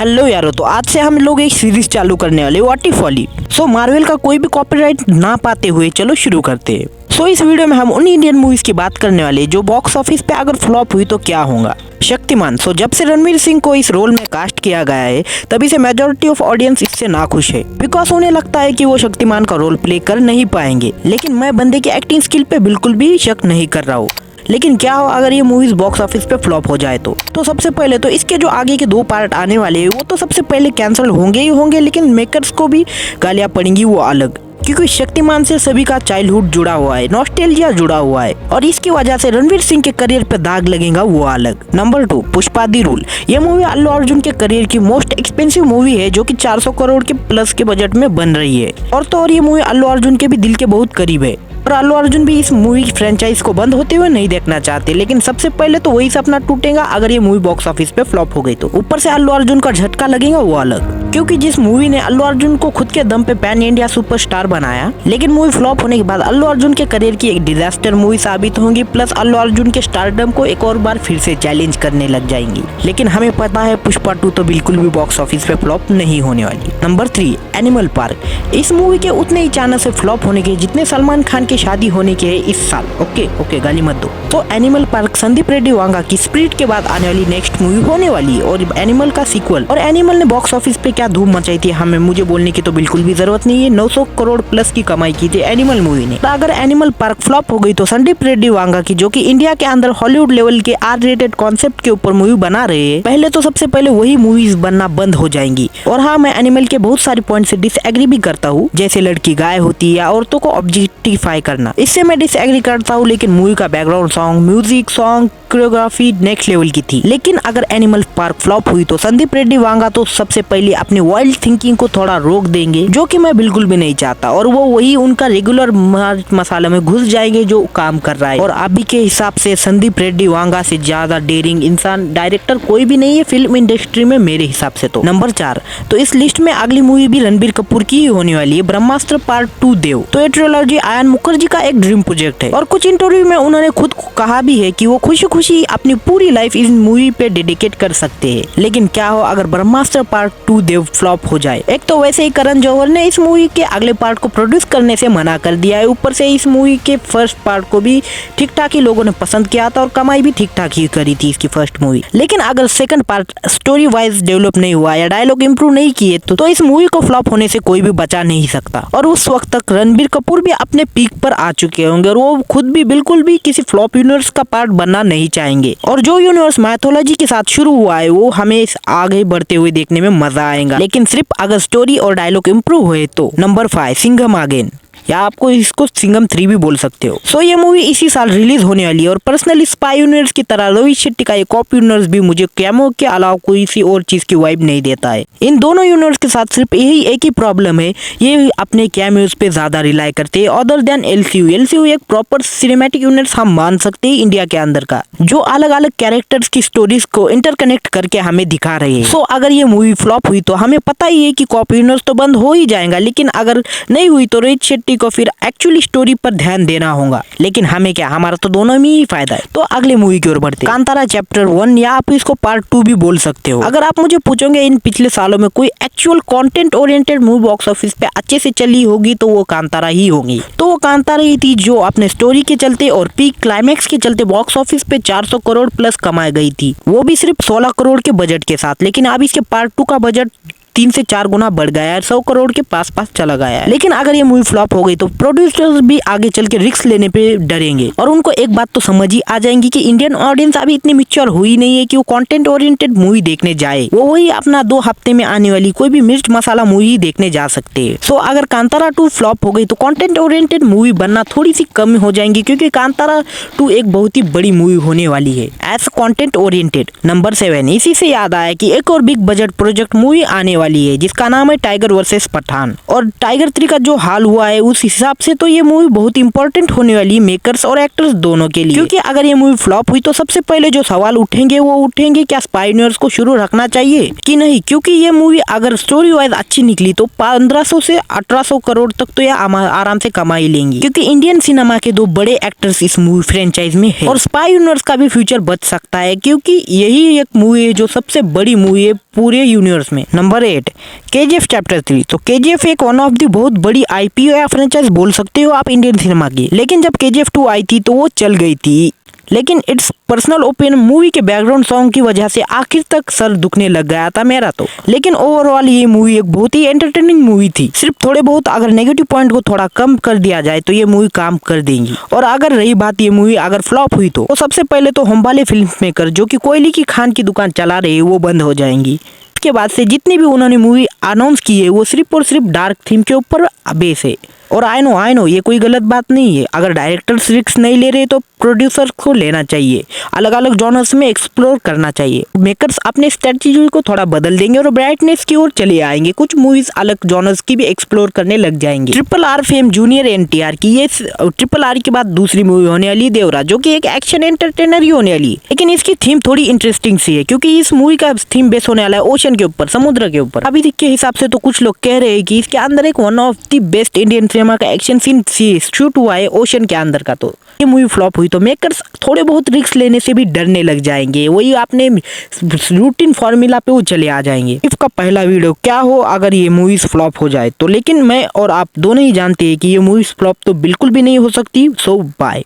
Hello यारो, तो आज से हम लोग एक सीरीज चालू करने वाले व्हाट इफ वाली। सो मार्वल का कोई भी कॉपीराइट ना पाते हुए चलो शुरू करते हैं। सो इस वीडियो में हम उन इंडियन मूवीज की बात करने वाले जो बॉक्स ऑफिस पे अगर फ्लॉप हुई तो क्या होगा। शक्तिमान। सो जब से रणवीर सिंह को इस रोल में कास्ट किया गया है तभी से मेजोरिटी ऑफ ऑडियंस इससे नाखुश है, बिकॉज उन्हें लगता है कि वो शक्तिमान का रोल प्ले कर नहीं पाएंगे। लेकिन मैं बंदे की एक्टिंग स्किल पे बिल्कुल भी शक नहीं कर रहा हूँ। लेकिन क्या हो अगर ये मूवीज बॉक्स ऑफिस पे फ्लॉप हो जाए तो सबसे पहले तो इसके जो आगे के 2 पार्ट आने वाले हैं वो तो सबसे पहले कैंसिल होंगे ही होंगे, लेकिन मेकर्स को भी गालियां पड़ेंगी वो अलग, क्योंकि शक्तिमान से सभी का चाइल्डहुड जुड़ा हुआ है, नॉस्टैल्जिया जुड़ा हुआ है और इसकी वजह से रणवीर सिंह के करियर पे दाग लगेगा वो अलग। नंबर 2, पुष्पा दी रूल। ये मूवी अल्लू अर्जुन के करियर की मोस्ट एक्सपेंसिव मूवी है जो कि 400 करोड़ के प्लस के बजट में बन रही है। और तो और ये मूवी अल्लू अर्जुन के भी दिल के बहुत करीब है और अल्लू अर्जुन भी इस मूवी फ्रेंचाइज को बंद होते हुए नहीं देखना चाहते। लेकिन सबसे पहले तो वही सपना टूटेगा अगर ये मूवी बॉक्स ऑफिस पे फ्लॉप हो गई तो। ऊपर से अल्लू अर्जुन का झटका लगेगा वो अलग, क्योंकि जिस मूवी ने अल्लू अर्जुन को खुद के दम पे पैन इंडिया सुपरस्टार बनाया, लेकिन मूवी फ्लॉप होने के बाद अल्लू अर्जुन के करियर की एक डिजास्टर मूवी साबित होंगी। प्लस अल्लू अर्जुन के स्टारडम को एक और बार फिर से चैलेंज करने लग जाएंगी। लेकिन हमें पता है पुष्पा 2 तो बिल्कुल भी बॉक्स ऑफिस पे फ्लॉप नहीं होने वाली। Number 3, animal park. इस मूवी के उतने ही चांस से फ्लॉप होने के जितने सलमान खान की शादी होने के इस साल। ओके गाली मत दो। तो एनिमल पार्क संदीप रेड्डी वांगा की स्पिरिट के बाद आने वाली नेक्स्ट मूवी होने वाली है और एनिमल का सीक्वल। और एनिमल ने बॉक्स ऑफिस पे क्या धूम मचाई थी मुझे बोलने की तो बिल्कुल भी जरूरत नहीं है। 900 करोड़ प्लस की कमाई की थी एनिमल मूवी ने। तो अगर एनिमल पार्क फ्लॉप हो गई तो संदीप रेड्डी वांगा की, जो कि इंडिया के अंदर हॉलीवुड लेवल के R-रेटेड कॉन्सेप्ट के ऊपर मूवी बना रहे हैं, पहले तो सबसे पहले वही मूवीज बनना बंद हो जाएंगी। और हाँ, मैं एनिमल के बहुत सारे पॉइंट से डिसएग्री भी करता हूँ, जैसे लड़की गाय होती है या औरतों को ऑब्जेक्टिफाई करना, इससे मैं डिसएग्री करता हूँ। लेकिन मूवी का background song, music, song, choreography next level की थी। लेकिन अगर एनिमल पार्क फ्लॉप हुई तो संदीप रेड्डी वांगा तो सबसे पहले अपने वाइल्ड थिंकिंग को थोड़ा रोक देंगे, जो कि मैं बिल्कुल भी नहीं चाहता, और वो वही उनका रेगुलर मसाला में घुस जाएंगे जो काम कर रहा है। और अभी के हिसाब से संदीप रेड्डी वांगा से ज्यादा डेयरिंग इंसान डायरेक्टर कोई भी नहीं है फिल्म इंडस्ट्री में मेरे हिसाब से। तो नंबर 4, तो इस लिस्ट में अगली मूवी भी रणबीर कपूर की ही होने वाली है, ब्रह्मास्त्र पार्ट 2 देव। तो ये ट्रिलॉजी आयन मुखर्जी का एक ड्रीम प्रोजेक्ट है और कुछ इंटरव्यू में उन्होंने खुद कहा भी है कि वो खुशी खुशी अपनी पूरी लाइफ इस मूवी पे डेडिकेट कर सकते हैं। लेकिन क्या हो अगर ब्रह्मास्त्र पार्ट 2 देव फ्लॉप हो जाए। एक तो वैसे ही करण जौहर ने इस मूवी के अगले पार्ट को प्रोड्यूस करने से मना कर दिया है, ऊपर से इस मूवी के फर्स्ट पार्ट को भी ठीक ठाक ही लोगों ने पसंद किया था और कमाई भी ठीक ठाक ही करी थी इसकी फर्स्ट मूवी। लेकिन अगर second part story wise develop नहीं हुआ या डायलॉग इंप्रूव नहीं किए तो इस मूवी को फ्लॉप होने से कोई भी बचा नहीं सकता। और उस वक्त तक रणबीर कपूर भी अपने पीक पर आ चुके होंगे और वो खुद भी बिल्कुल भी किसी फ्लॉप यूनिवर्स का पार्ट बनना नहीं चाहेंगे। और जो यूनिवर्स माइथोलॉजी के साथ शुरू हुआ है वो हमें आगे बढ़ते हुए देखने में मजा आएगा, लेकिन सिर्फ अगर स्टोरी और डायलॉग इंप्रूव हुए तो। नंबर 5, सिंघम अगेन, या आपको इसको सिंघम 3 भी बोल सकते हो। सो ये मूवी इसी साल रिलीज होने वाली है और पर्सनली स्पाई यूनिवर्स की तरह रोहित शेट्टी का ये कॉपी यूनिवर्स भी मुझे कैमो के अलावा कोई सी और चीज की वाइब नहीं देता है। इन दोनों यूनिवर्स के साथ सिर्फ यही एक ही प्रॉब्लम है, ये अपने कैमियोज पे ज्यादा रिलाई करते हैं अदर देन LCU। LCU एक प्रॉपर सिनेमैटिक यूनिवर्स हम मान सकते हैं इंडिया के अंदर का, जो अलग अलग कैरेक्टर्स की स्टोरीज को इंटरकनेक्ट करके हमें दिखा रहे हैं। सो अगर ये मूवी फ्लॉप हुई तो हमें पता ही है कि कॉपी यूनिवर्स तो बंद हो ही जाएगा, लेकिन अगर नहीं हुई तो रोहित शेट्टी को फिर एक्चुअली स्टोरी पर ध्यान देना होगा। लेकिन हमें क्या, हमारा तो दोनों में ही फायदा है। तो अगले मूवी की ओर बढ़ते हैं, कांतारा चैप्टर 1, या आप इसको पार्ट 2 भी बोल सकते हो। अगर आप मुझे पूछोगे इन पिछले सालों में कोई actual content oriented movie box office पे अच्छे से चली होगी तो वो कांतारा ही होगी। तो वो कांतारा ही थी जो अपने स्टोरी के चलते और पीक क्लाइमैक्स के चलते बॉक्स ऑफिस पे 400 करोड़ प्लस कमाई गई थी, वो भी सिर्फ 16 करोड़ के बजट के साथ। लेकिन अब इसके पार्ट 2 का बजट 3 से 4 गुना बढ़ गया है, 100 करोड़ के पास चला गया है। लेकिन अगर ये मूवी फ्लॉप हो गई तो प्रोड्यूसर्स भी आगे चल के रिस्क लेने पे डरेंगे और उनको एक बात तो समझ ही आ जाएंगी कि इंडियन ऑडियंस अभी इतनी मैच्योर हुई नहीं है कि वो कंटेंट ओरिएंटेड मूवी देखने जाए। वो वही अपना 2 हफ्ते में आने वाली कोई भी मिर्च मसाला मूवी देखने जा सकते हैं। सो अगर कांतारा 2 फ्लॉप हो गई तो कंटेंट ओरिएंटेड मूवी बनना थोड़ी सी कम हो जाएंगी, क्योंकि कांतारा 2 एक बहुत ही बड़ी मूवी होने वाली है एज कंटेंट ओरिएंटेड। नंबर 7, इसी से याद आया कि एक और बिग बजट प्रोजेक्ट मूवी आने वाली है जिसका नाम है टाइगर वर्सेस पठान। और टाइगर 3 का जो हाल हुआ है उस हिसाब से तो ये मूवी बहुत इंपॉर्टेंट होने वाली है मेकर्स और एक्टर्स दोनों के लिए, क्योंकि अगर ये मूवी फ्लॉप हुई तो सबसे पहले जो सवाल उठेंगे वो उठेंगे क्या स्पाई यूनिवर्स को शुरू रखना चाहिए कि नहीं, क्योंकि ये मूवी अगर स्टोरी वाइज अच्छी निकली तो 1500 से 1800 करोड़ तक तो ये आराम से कमा ही लेंगी, क्योंकि इंडियन सिनेमा के दो बड़े एक्टर्स इस मूवी फ्रेंचाइज में है। और स्पाई यूनिवर्स का भी फ्यूचर बच सकता है क्योंकि यही एक मूवी है जो सबसे बड़ी मूवी है पूरे यूनिवर्स में। Number 8 KGF chapter 3। तो KGF एक वन ऑफ दी बहुत बड़ी आईपीओ या फ्रेंचाइज बोल सकते हो आप इंडियन सिनेमा की, लेकिन जब KGF 2 आई थी तो वो चल गई थी। लेकिन इट्स पर्सनल ओपिनियन, मूवी के बैकग्राउंड सॉन्ग की वजह से आखिर तक सर दुखने लग गया था मेरा तो। लेकिन ओवरऑल ये मूवी एक बहुत ही एंटरटेनिंग मूवी थी। सिर्फ थोड़े बहुत अगर नेगेटिव पॉइंट को थोड़ा कम कर दिया जाए तो ये मूवी काम कर देंगी। और अगर रही बात ये मूवी अगर फ्लॉप हुई तो सबसे पहले तो हम वाले फिल्म मेकर जो कि कोयली की खान की दुकान चला रहे हैं वो बंद हो जाएंगी। इसके बाद से जितनी भी उन्होंने मूवी अनाउंस की है वो सिर्फ और सिर्फ डार्क थीम के ऊपर बेस है। और आई नो ये कोई गलत बात नहीं है, अगर डायरेक्टर्स रिस्क नहीं ले रहे तो प्रोड्यूसर को लेना चाहिए, अलग अलग जॉनर्स में एक्सप्लोर करना चाहिए। मेकर्स अपने स्ट्रेटजी को थोड़ा बदल देंगे और ब्राइटनेस की ओर चले आएंगे, कुछ मूवीज अलग जॉनर्स की भी एक्सप्लोर करने लग जाएंगे। RRR फेम जूनियर NTR की ये RRR के बाद दूसरी मूवी होने वाली देवरा, जो कि एक एक्शन एंटरटेनर ही होने वाली है, लेकिन इसकी थीम थोड़ी इंटरेस्टिंग सी है क्योंकि इस मूवी का थीम बेस होने वाला है ओशन के ऊपर, समुद्र के ऊपर। अभी के हिसाब से तो कुछ लोग कह रहे हैं कि इसके अंदर एक one of the best Indian cinema का एक्शन सीन शूट हुआ है ओशन के अंदर का। तो ये मूवी फ्लॉप हुई तो मेकर्स थोड़े बहुत रिस्क लेने से भी डरने लग जाएंगे, वही अपने रूटीन फॉर्मूला पे वो चले आ जाएंगे। इसका पहला वीडियो क्या हो अगर ये मूवीज फ्लॉप हो जाए तो, लेकिन मैं और आप दोनों ही जानते हैं कि ये मूवीज फ्लॉप तो बिल्कुल भी नहीं हो सकती। सो बाय।